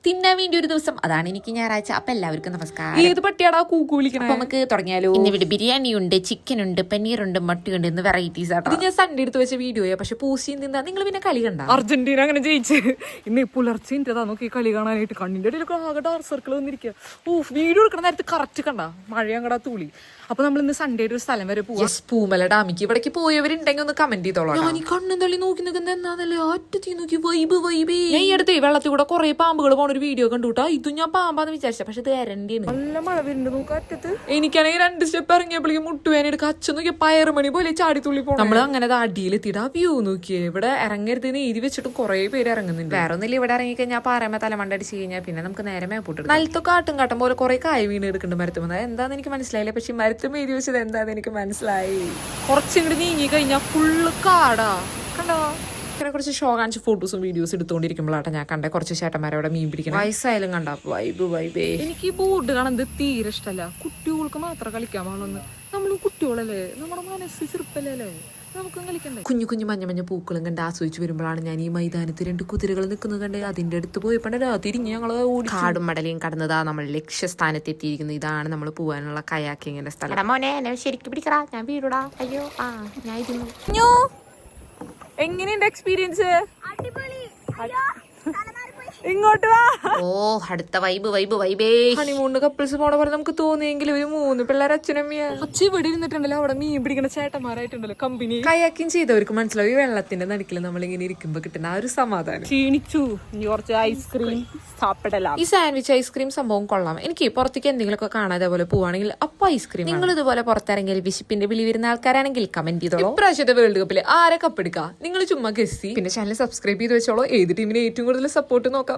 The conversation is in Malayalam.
തിന്നാൻ വേണ്ടി ഒരു ദിവസം അതാണ് എനിക്ക് ഞായറാഴ്ച. അപ്പൊ എല്ലാവർക്കും നമസ്കാരം. ഏത് പട്ടിയാടാ കൂക്കുവിളിക്കണ? അപ്പൊ നമുക്ക് തുടങ്ങിയാലോ. ഇന്ന് ഇവിടെ ബിരിയാണി ഉണ്ട്, ചിക്കൻ ഉണ്ട്, പനീറുണ്ട്, മുട്ടയുണ്ട്, ഇന്ന് വെറൈറ്റീസ് ആണ്. ഇത് ഞാൻ സൺഡേ എടുത്ത് വെച്ച വീഡിയോയാ. പക്ഷെ പോസ്റ്റ് തിന്നാ നിങ്ങൾ പിന്നെ കളി കണ്ട? അർജന്റീന അങ്ങനെ ജയിച്ച് ഇന്ന് പുലർച്ചെ ഇന്റെതാ നോക്കി കളി കാണാനായിട്ട്. കണ്ണിന്റെ ഇടയിലൊക്കെ ആകെ ഡാർക്ക് സർക്കിൾ വന്നിരിക്കുക. വീഡിയോ എടുക്കണ നേരത്ത് കറക്റ്റ് കണ്ട മഴ അങ്ങടാ തൂളി. അപ്പൊ നമ്മൾ ഇന്ന് സൺഡേ ഒരു സ്ഥലം വരെ പോവാ. പൂമല ഡാമിക്ക് ഇവിടേക്ക് പോയവരുണ്ടെങ്കിൽ ഒന്ന് കമന്റ് ചെയ്തോളാം. ഞാൻ ഈ കണ്ണും തള്ളി നോക്കി നിൽക്കുന്നത് എന്നാന്നല്ലേ ഒറ്റത്തി നോക്കി വൈബ് വൈബേ. ഞാൻ ഈ അടുത്ത് വെള്ളത്തിൽ കൂടെ കുറെ പാമ്പുകൾ പോണ ഒരു വീഡിയോ കണ്ടുട്ടാ. ഇതും ഞാൻ പാമ്പാന്ന് വിചാരിച്ച, പക്ഷെ ഇത് എരണ്ടിയാണ്. നല്ല മഴ വരുന്നുണ്ട് നോക്ക അറ്റത്ത്. എനിക്കാണെങ്കിൽ 2 സ്റ്റെപ്പ് ഇറങ്ങിയപ്പോഴേക്കും മുട്ടുവേന എടുക്കുക. അച്ഛൻ നോക്കിയ പയറുമണി പോലെ ചാടി തുള്ളി പോകണം. നമ്മൾ അങ്ങനെ അടിയിലെത്തിയിട്ട് ആ വ്യൂ നോക്കിയേ. ഇവിടെ ഇറങ്ങരുതെന്ന് എഴുതി വെച്ചിട്ടും കുറെ പേര് ഇറങ്ങുന്നുണ്ട്. വേറെ ഒന്നില്ല, ഇവിടെ ഇറങ്ങി കഴിഞ്ഞാൽ പാറമ തലമണ്ടടിച്ച് കഴിഞ്ഞാൽ പിന്നെ നമുക്ക് നേരെ മേപ്പോട്ട് നിലത്തൊക്കെ ആട്ടും കാട്ടും പോലെ കുറെ കായ വീണ് എടുക്കുന്നുണ്ട് മരത്തുമ്പോൾ. എന്താന്ന് എനിക്ക് മനസ്സിലായില്ല, പക്ഷെ മരത്തും എഴുതി വെച്ചത് എന്താന്ന് എനിക്ക് മനസ്സിലായി. കുറച്ചിങ്ങോട്ട് നീങ്ങി കഴിഞ്ഞാൽ ഫുള്ള് കാടാ കണ്ടോ. ഇങ്ങനെ കുറച്ച് ഷോ കാണിച്ച് ഫോട്ടോസും വീഡിയോസ് എടുത്തുകൊണ്ടിരിക്കുമ്പോഴാട്ടെ ഞാൻ കണ്ട കുറച്ച് ചേട്ടന്മാരവിടെ മീൻ പിടിക്കണം. വയസ്സായാലും കണ്ട വൈബ് വൈബേ. എനിക്ക് ഈ ബോർഡ് കാണുന്നത് തീരെ ഇഷ്ടമല്ല. കുട്ടികൾക്ക് മാത്രം കളിക്കാൻ പാടുള്ളൂ. നമ്മൾ കുട്ടികളല്ലേ, നമ്മുടെ മനസ്സ് ചെറുപ്പല്ലേ, നമുക്ക് കളിക്കണ്ടേ. കുഞ്ഞു കുഞ്ഞു മഞ്ഞ മഞ്ഞ പൂക്കളും കണ്ട് ആസ്വദിച്ച് വരുമ്പോഴാണ് ഞാൻ ഈ മൈതാനത്ത് 2 കുതിരകൾ നിൽക്കുന്നത് കണ്ട് അതിന്റെ അടുത്ത് പോയപ്പോണ്ട് തിരിഞ്ഞ് ഞങ്ങൾ ഓടി കാടും മടലയും കടന്നതാ നമ്മൾ ലക്ഷ്യസ്ഥാനത്ത് എത്തിയിരിക്കുന്നത്. ഇതാണ് നമ്മൾ പോകാനുള്ള കയാക്കിങ്ങിന്റെ സ്ഥലം. മോനെ ശരിക്കും പിടിക്കടാ, ഞാൻ വീടാ. അയ്യോ ഞാൻ ഇരുന്നു. എങ്ങനെയുണ്ട് എക്സ്പീരിയൻസ്? ഇങ്ങോട്ട് വാ. ഓ അടുത്ത വൈബ് വൈബ് വൈബേ. ഹണിമൂണ് കപ്പിൾസ് പോണ പോലെ നമുക്ക് തോന്നിയെങ്കിലും ഒരു 3 പിള്ളേർ അച്ഛനമ്മയാ. അച്ഛൻ ഇവിടെ ഇരുന്നിട്ടുണ്ടല്ലോ, അവിടെ മീൻ പിടിക്കുന്ന ചേട്ടന്മാരായിട്ടുണ്ടല്ലോ കമ്പനി. കയാക്കിങ് ചെയ്തവർക്ക് മനസ്സിലാവും ഈ വെള്ളത്തിന്റെ നടുക്കിൽ നമ്മളിങ്ങനെ ഇരിക്കുമ്പോ കിട്ടുന്ന ആ ഒരു സമാധാനം. ക്ഷീണിച്ചു, കുറച്ച് ഐസ്ക്രീം സാപ്പിടല. ഈ സാൻഡ്വിച്ച് ഐസ്ക്രീം സംഭവം കൊള്ളാം. എനിക്ക് പുറത്തേക്ക് എന്തെങ്കിലുമൊക്കെ കാണാതെ പോലെ പോവാണെങ്കിൽ അപ്പൊ ഐസ്ക്രീം. നിങ്ങൾ ഇതുപോലെ പുറത്തിറങ്ങിയാൽ വിശപ്പിന്റെ വിളി വരുന്ന ആൾക്കാരാണെങ്കിൽ കമന്റ് ചെയ്തോളൂ. ഇപ്രാവശ്യത്തെ വേൾഡ് കപ്പിൽ ആരെ കപ്പെടുക്കുക നിങ്ങൾ ചുമ്മാ ഗസ്സി. പിന്നെ ചാനൽ സബ്സ്ക്രൈബ് ചെയ്ത് വെച്ചോളൂ. ഏത് ടീമിനെ ഏറ്റവും കൂടുതൽ സപ്പോർട്ട് നോക്കാം.